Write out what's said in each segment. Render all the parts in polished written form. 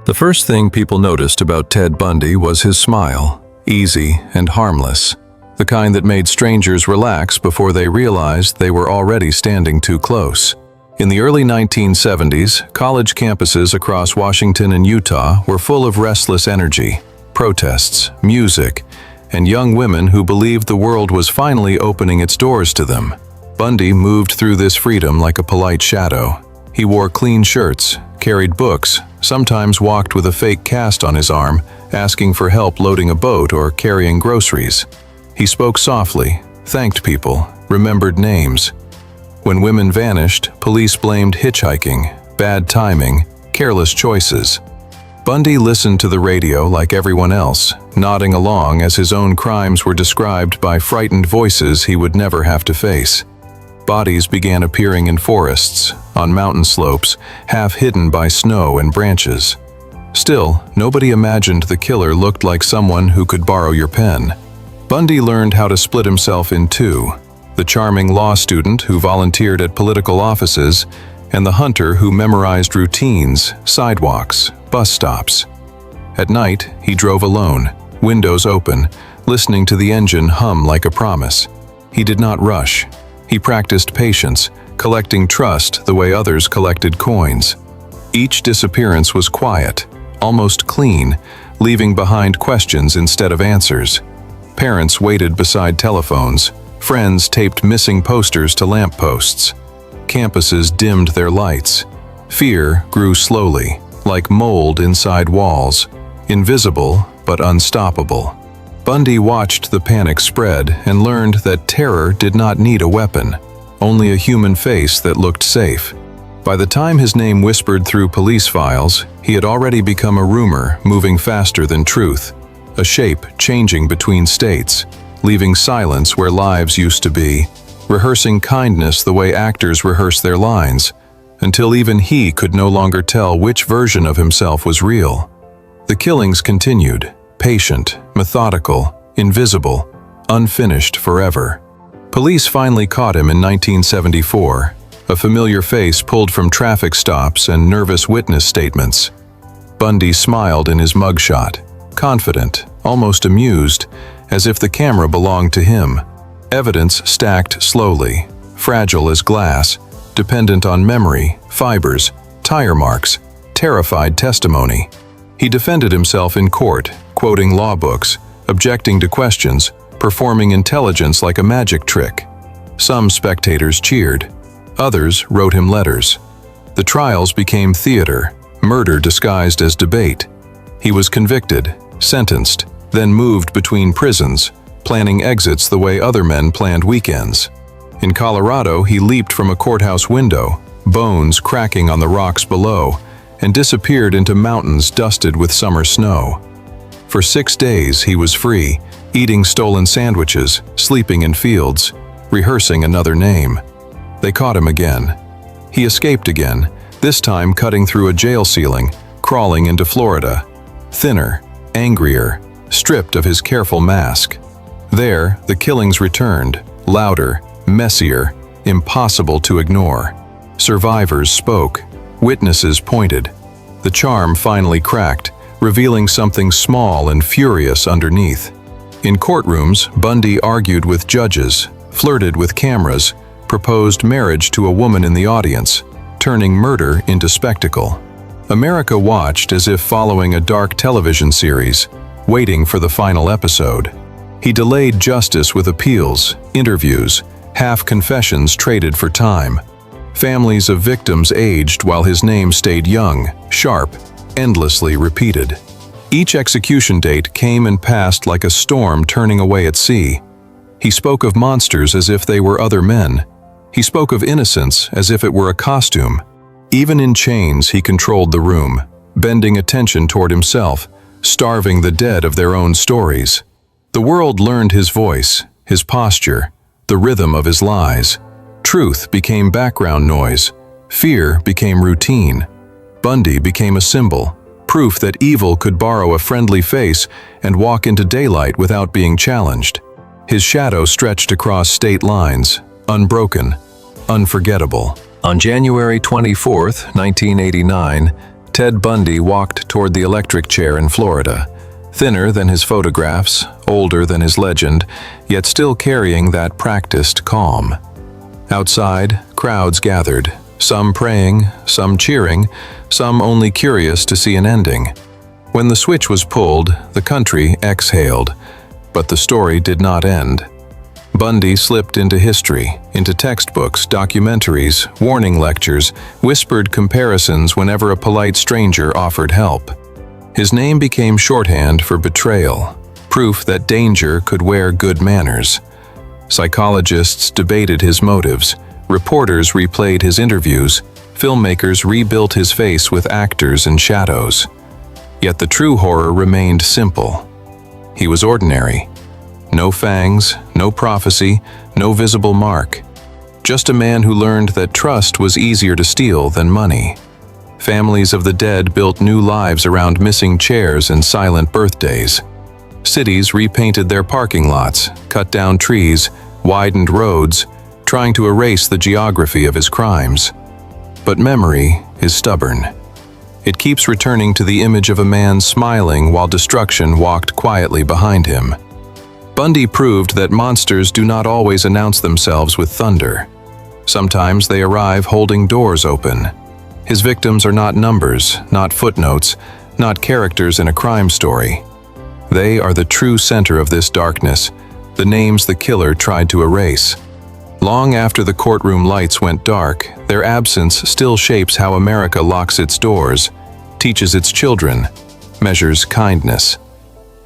The first thing people noticed about Ted Bundy was his smile, easy and harmless, the kind that made strangers relax before they realized they were already standing too close. In the early 1970s, college campuses across Washington and Utah were full of restless energy, protests, music, and young women who believed the world was finally opening its doors to them. Bundy moved through this freedom like a polite shadow. He wore clean shirts, carried books, sometimes walked with a fake cast on his arm, asking for help loading a boat or carrying groceries. He spoke softly, thanked people, remembered names. When women vanished, police blamed hitchhiking, bad timing, careless choices. Bundy listened to the radio like everyone else, nodding along as his own crimes were described by frightened voices he would never have to face. Bodies began appearing in forests, on mountain slopes, half hidden by snow and branches. Still, nobody imagined the killer looked like someone who could borrow your pen. Bundy learned how to split himself in two: the charming law student who volunteered at political offices, and the hunter who memorized routines, sidewalks, bus stops. At night, he drove alone, windows open, listening to the engine hum like a promise. He did not rush. He practiced patience, collecting trust the way others collected coins. Each disappearance was quiet, almost clean, leaving behind questions instead of answers. Parents waited beside telephones. Friends taped missing posters to lampposts. Campuses dimmed their lights. Fear grew slowly, like mold inside walls, invisible but unstoppable. Bundy watched the panic spread and learned that terror did not need a weapon, only a human face that looked safe. By the time his name whispered through police files, he had already become a rumor moving faster than truth, a shape changing between states, leaving silence where lives used to be, rehearsing kindness the way actors rehearse their lines, until even he could no longer tell which version of himself was real. The killings continued, patient, methodical, invisible, unfinished forever. Police finally caught him in 1974, a familiar face pulled from traffic stops and nervous witness statements. Bundy smiled in his mugshot, confident, almost amused, as if the camera belonged to him. Evidence stacked slowly, fragile as glass, dependent on memory, fibers, tire marks, terrified testimony. He defended himself in court, quoting law books, objecting to questions, performing intelligence like a magic trick. Some spectators cheered. Others wrote him letters. The trials became theater, murder disguised as debate. He was convicted, sentenced, then moved between prisons, planning exits the way other men planned weekends. In Colorado, he leaped from a courthouse window, bones cracking on the rocks below, and disappeared into mountains dusted with summer snow. For 6 days, he was free, eating stolen sandwiches, sleeping in fields, rehearsing another name. They caught him again. He escaped again, this time cutting through a jail ceiling, crawling into Florida. Thinner, angrier, stripped of his careful mask. There, the killings returned, louder, messier, impossible to ignore. Survivors spoke. Witnesses pointed. The charm finally cracked, revealing something small and furious underneath. In courtrooms, Bundy argued with judges, flirted with cameras, proposed marriage to a woman in the audience, turning murder into spectacle. America watched as if following a dark television series, waiting for the final episode. He delayed justice with appeals, interviews, half-confessions traded for time. Families of victims aged while his name stayed young, sharp, endlessly repeated. Each execution date came and passed like a storm turning away at sea. He spoke of monsters as if they were other men. He spoke of innocence as if it were a costume. Even in chains, he controlled the room, bending attention toward himself, starving the dead of their own stories. The world learned his voice, his posture, the rhythm of his lies. Truth became background noise. Fear became routine. Bundy became a symbol, proof that evil could borrow a friendly face and walk into daylight without being challenged. His shadow stretched across state lines, unbroken, unforgettable. On January 24, 1989, Ted Bundy walked toward the electric chair in Florida, thinner than his photographs, older than his legend, yet still carrying that practiced calm. Outside, crowds gathered, some praying, some cheering, some only curious to see an ending. When the switch was pulled, the country exhaled, but the story did not end. Bundy slipped into history, into textbooks, documentaries, warning lectures, whispered comparisons whenever a polite stranger offered help. His name became shorthand for betrayal, proof that danger could wear good manners. Psychologists debated his motives, reporters replayed his interviews, filmmakers rebuilt his face with actors and shadows. Yet the true horror remained simple. He was ordinary. No fangs, no prophecy, no visible mark. Just a man who learned that trust was easier to steal than money. Families of the dead built new lives around missing chairs and silent birthdays. Cities repainted their parking lots, cut down trees, widened roads, trying to erase the geography of his crimes. But memory is stubborn. It keeps returning to the image of a man smiling while destruction walked quietly behind him. Bundy proved that monsters do not always announce themselves with thunder. Sometimes they arrive holding doors open. His victims are not numbers, not footnotes, not characters in a crime story. They are the true center of this darkness, the names the killer tried to erase. Long after the courtroom lights went dark, their absence still shapes how America locks its doors, teaches its children, measures kindness.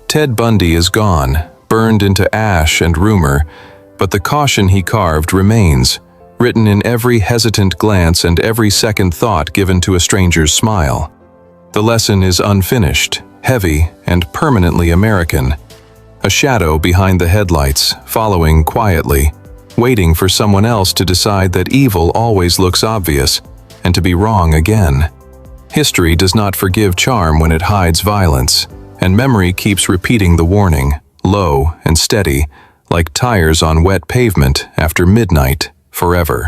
Ted Bundy is gone, burned into ash and rumor, but the caution he carved remains, written in every hesitant glance and every second thought given to a stranger's smile. The lesson is unfinished, heavy, and permanently American. A shadow behind the headlights, following quietly, waiting for someone else to decide that evil always looks obvious, and to be wrong again. History does not forgive charm when it hides violence, and memory keeps repeating the warning, low and steady, like tires on wet pavement after midnight, forever.